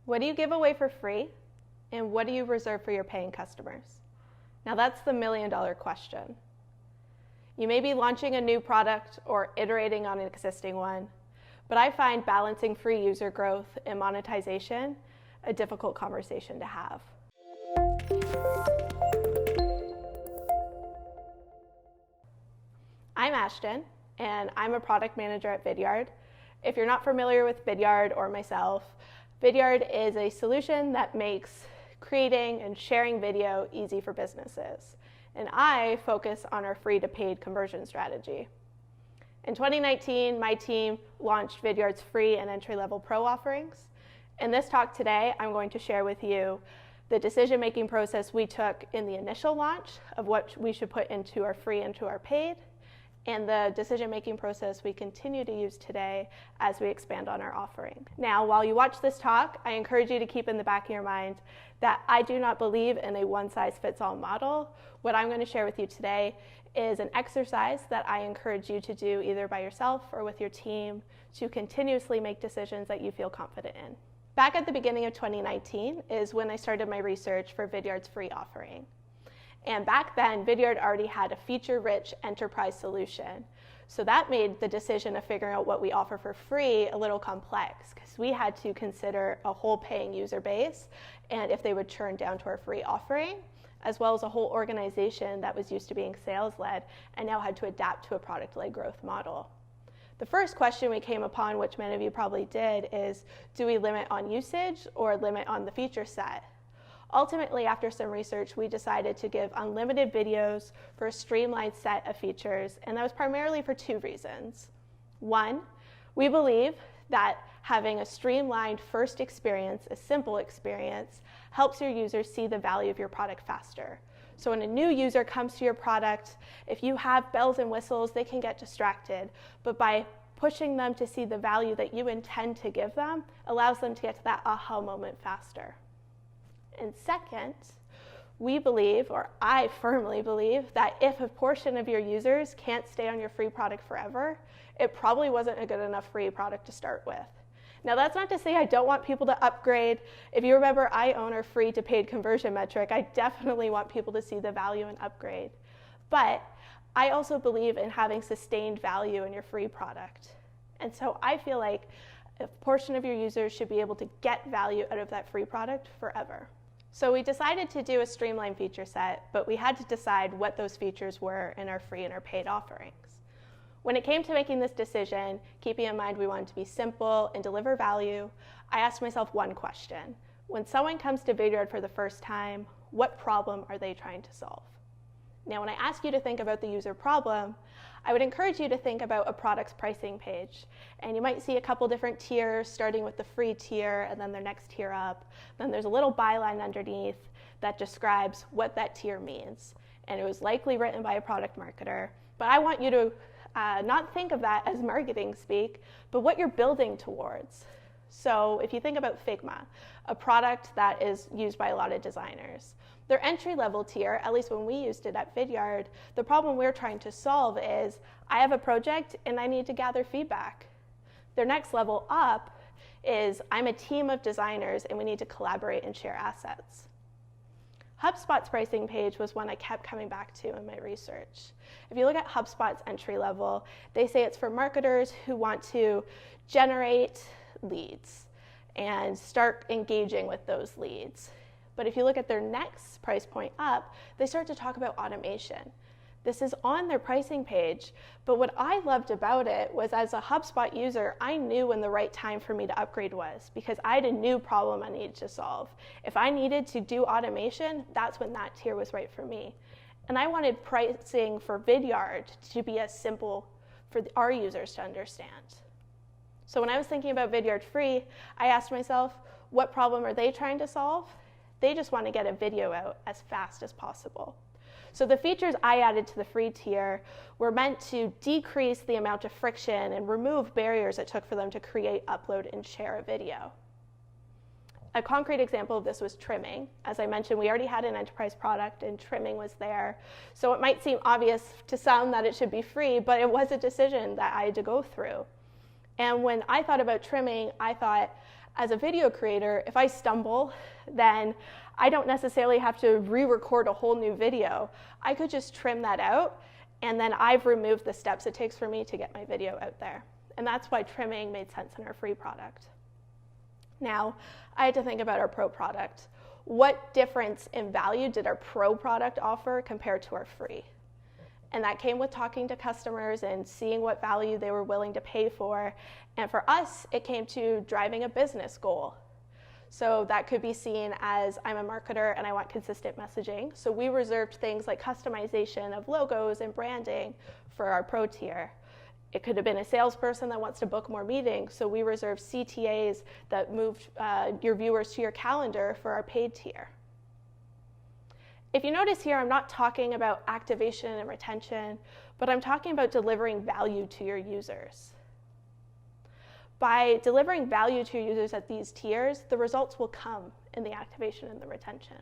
What do you give away for free, and what do you reserve for your paying customers? Now that's the million-dollar question. You may be launching a new product or iterating on an existing one, but I find balancing free user growth and monetization a difficult conversation to have. I'm Ashton, and I'm a product manager at Vidyard. If you're not familiar with Vidyard or myself, Vidyard is a solution that makes creating and sharing video easy for businesses. And I focus on our free to paid conversion strategy. In 2019, my team launched Vidyard's free and entry-level pro offerings. In this talk today, I'm going to share with you the decision-making process we took in the initial launch of what we should put into our free and to our paid, and the decision-making process we continue to use today as we expand on our offering. Now, while you watch this talk, I encourage you to keep in the back of your mind that I do not believe in a one-size-fits-all model. What I'm going to share with you today is an exercise that I encourage you to do either by yourself or with your team to continuously make decisions that you feel confident in. Back at the beginning of 2019 is when I started my research for Vidyard's free offering. And back then, Vidyard already had a feature-rich enterprise solution. So that made the decision of figuring out what we offer for free a little complex, because we had to consider a whole paying user base and if they would churn down to our free offering, as well as a whole organization that was used to being sales-led and now had to adapt to a product-led growth model. The first question we came upon, which many of you probably did, is do we limit on usage or limit on the feature set? Ultimately, after some research, we decided to give unlimited videos for a streamlined set of features, and that was primarily for two reasons. One, we believe that having a streamlined first experience, a simple experience, helps your users see the value of your product faster. So when a new user comes to your product, if you have bells and whistles, they can get distracted, but by pushing them to see the value that you intend to give them allows them to get to that aha moment faster. And second, we believe, or I firmly believe, that if a portion of your users can't stay on your free product forever, it probably wasn't a good enough free product to start with. Now, that's not to say I don't want people to upgrade. If you remember, I own our free to paid conversion metric. I definitely want people to see the value and upgrade. But I also believe in having sustained value in your free product. And so I feel like a portion of your users should be able to get value out of that free product forever. So we decided to do a streamlined feature set, but we had to decide what those features were in our free and our paid offerings. When it came to making this decision, keeping in mind we wanted to be simple and deliver value, I asked myself one question. When someone comes to Vidyard for the first time, what problem are they trying to solve? Now, when I ask you to think about the user problem, I would encourage you to think about a product's pricing page. And you might see a couple different tiers, starting with the free tier and then their next tier up. Then there's a little byline underneath that describes what that tier means. And it was likely written by a product marketer. But I want you to not think of that as marketing speak, but what you're building towards. So if you think about Figma, a product that is used by a lot of designers, their entry-level tier, at least when we used it at Vidyard, the problem we're trying to solve is I have a project and I need to gather feedback. Their next level up is I'm a team of designers and we need to collaborate and share assets. HubSpot's pricing page was one I kept coming back to in my research. If you look at HubSpot's entry level, they say it's for marketers who want to generate leads and start engaging with those leads. But if you look at their next price point up, they start to talk about automation. This is on their pricing page, but what I loved about it was as a HubSpot user, I knew when the right time for me to upgrade was because I had a new problem I needed to solve. If I needed to do automation, that's when that tier was right for me. And I wanted pricing for Vidyard to be as simple for our users to understand. So when I was thinking about Vidyard Free, I asked myself, what problem are they trying to solve? They just want to get a video out as fast as possible. So the features I added to the free tier were meant to decrease the amount of friction and remove barriers it took for them to create, upload, and share a video. A concrete example of this was trimming. As I mentioned, we already had an enterprise product and trimming was there. So it might seem obvious to some that it should be free, but it was a decision that I had to go through. And when I thought about trimming, I thought As a video creator, if I stumble, then I don't necessarily have to re-record a whole new video. I could just trim that out, and then I've removed the steps it takes for me to get my video out there. And that's why trimming made sense in our free product. Now, I had to think about our pro product. What difference in value did our pro product offer compared to our free? And that came with talking to customers and seeing what value they were willing to pay for. And for us, it came to driving a business goal. So that could be seen as I'm a marketer and I want consistent messaging. So we reserved things like customization of logos and branding for our pro tier. It could have been a salesperson that wants to book more meetings. So we reserved CTAs that moved your viewers to your calendar for our paid tier. If you notice here, I'm not talking about activation and retention, but I'm talking about delivering value to your users. By delivering value to your users at these tiers, the results will come in the activation and the retention.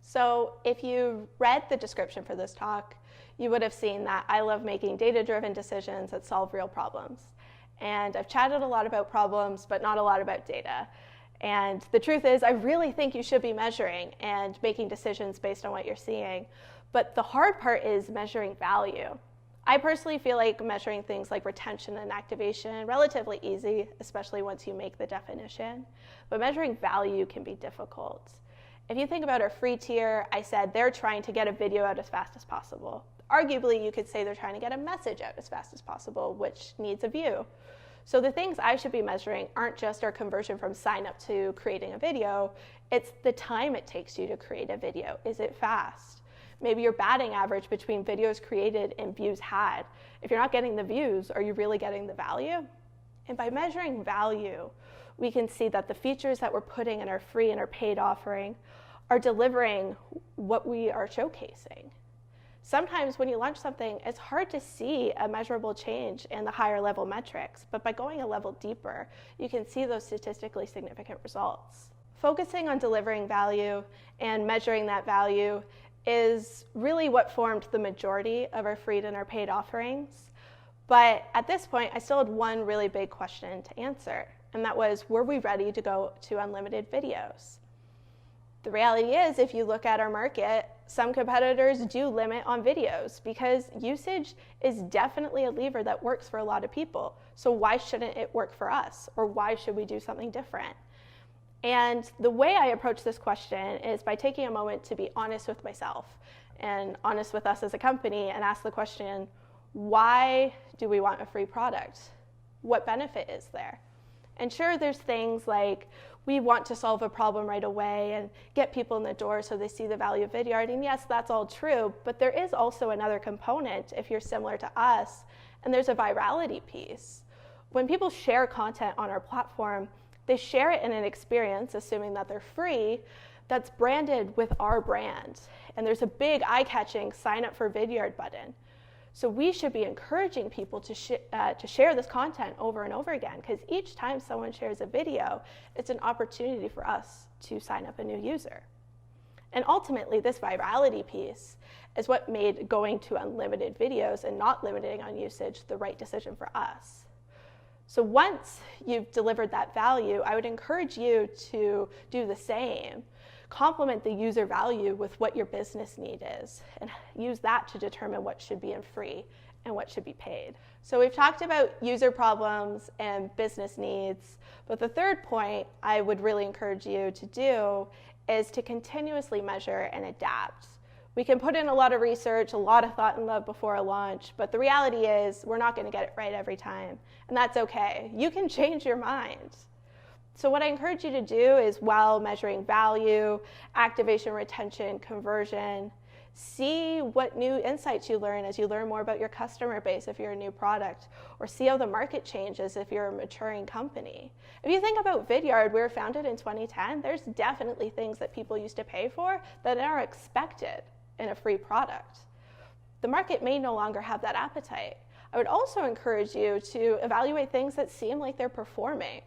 So if you read the description for this talk, you would have seen that I love making data-driven decisions that solve real problems. And I've chatted a lot about problems, but not a lot about data. And the truth is, I really think you should be measuring and making decisions based on what you're seeing. But the hard part is measuring value. I personally feel like measuring things like retention and activation relatively easy, especially once you make the definition. But measuring value can be difficult. If you think about our free tier, I said they're trying to get a video out as fast as possible. Arguably, you could say they're trying to get a message out as fast as possible, which needs a view. So the things I should be measuring aren't just our conversion from sign up to creating a video, it's the time it takes you to create a video. Is it fast? Maybe your batting average between videos created and views had. If you're not getting the views, are you really getting the value? And by measuring value, we can see that the features that we're putting in our free and our paid offering are delivering what we are showcasing. Sometimes when you launch something, it's hard to see a measurable change in the higher level metrics, but by going a level deeper, you can see those statistically significant results. Focusing on delivering value and measuring that value is really what formed the majority of our free and our paid offerings. But at this point, I still had one really big question to answer, and that was, were we ready to go to unlimited videos? The reality is, if you look at our market, some competitors do limit on videos because usage is definitely a lever that works for a lot of people. So why shouldn't it work for us? Or why should we do something different? And the way I approach this question is by taking a moment to be honest with myself and honest with us as a company and ask the question, why do we want a free product? What benefit is there? And sure, there's things like we want to solve a problem right away and get people in the door so they see the value of Vidyard. And yes, that's all true, but there is also another component if you're similar to us, and there's a virality piece. When people share content on our platform, they share it in an experience, assuming that they're free, that's branded with our brand. And there's a big eye-catching sign up for Vidyard button. So we should be encouraging people to share this content over and over again, because each time someone shares a video, it's an opportunity for us to sign up a new user. And ultimately, this virality piece is what made going to unlimited videos and not limiting on usage the right decision for us. So once you've delivered that value, I would encourage you to do the same. Complement the user value with what your business need is, and use that to determine what should be in free and what should be paid. So we've talked about user problems and business needs, but the third point I would really encourage you to do is to continuously measure and adapt. We can put in a lot of research, a lot of thought and love before a launch, but the reality is we're not going to get it right every time, and that's okay. You can change your mind. So what I encourage you to do is, while measuring value, activation, retention, conversion, see what new insights you learn as you learn more about your customer base if you're a new product, or see how the market changes if you're a maturing company. If you think about Vidyard, we were founded in 2010. There's definitely things that people used to pay for that are expected in a free product. The market may no longer have that appetite. I would also encourage you to evaluate things that seem like they're performing.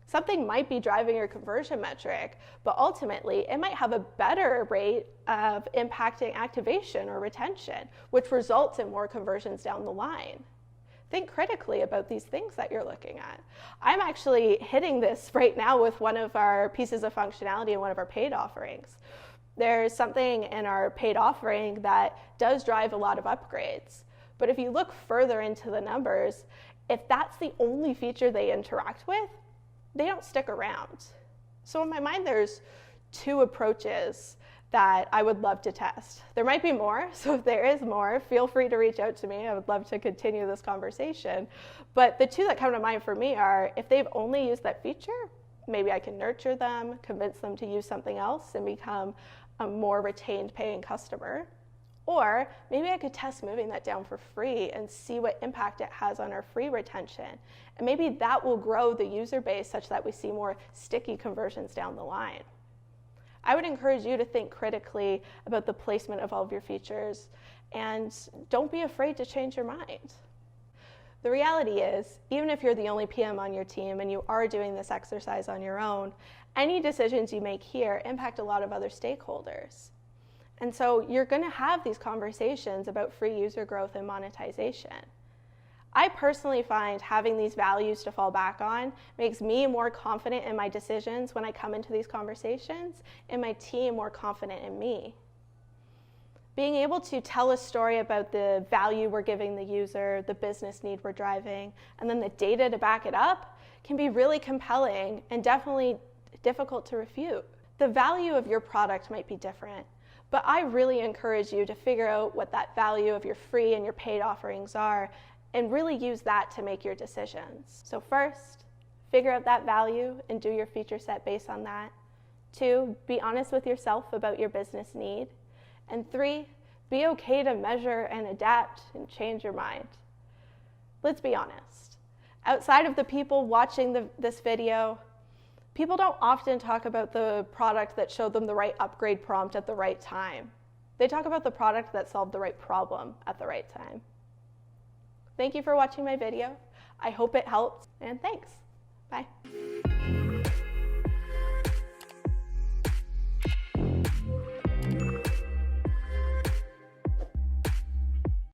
Something might be driving your conversion metric, but ultimately it might have a better rate of impacting activation or retention, which results in more conversions down the line. think critically about these things that you're looking at. I'm actually hitting this right now with one of our pieces of functionality in one of our paid offerings. There's something in our paid offering that does drive a lot of upgrades. But if you look further into the numbers, if that's the only feature they interact with, they don't stick around. So in my mind, there's two approaches that I would love to test. There might be more, so if there is more, feel free to reach out to me. I would love to continue this conversation. But the two that come to mind for me are, if they've only used that feature, maybe I can nurture them, convince them to use something else and become a more retained paying customer. Or maybe I could test moving that down for free and see what impact it has on our free retention. And maybe that will grow the user base such that we see more sticky conversions down the line. I would encourage you to think critically about the placement of all of your features, and don't be afraid to change your mind. The reality is, even if you're the only PM on your team and you are doing this exercise on your own, any decisions you make here impact a lot of other stakeholders. And so you're going to have these conversations about free user growth and monetization. I personally find having these values to fall back on makes me more confident in my decisions when I come into these conversations, and my team more confident in me. Being able to tell a story about the value we're giving the user, the business need we're driving, and then the data to back it up can be really compelling and definitely difficult to refute. The value of your product might be different, but I really encourage you to figure out what that value of your free and your paid offerings are and really use that to make your decisions. So first, figure out that value and do your feature set based on that. 2, be honest with yourself about your business need. And 3, be okay to measure and adapt and change your mind. Let's be honest. Outside of the people watching this video, people don't often talk about the product that showed them the right upgrade prompt at the right time. They talk about the product that solved the right problem at the right time. Thank you for watching my video. I hope it helped, and thanks. Bye.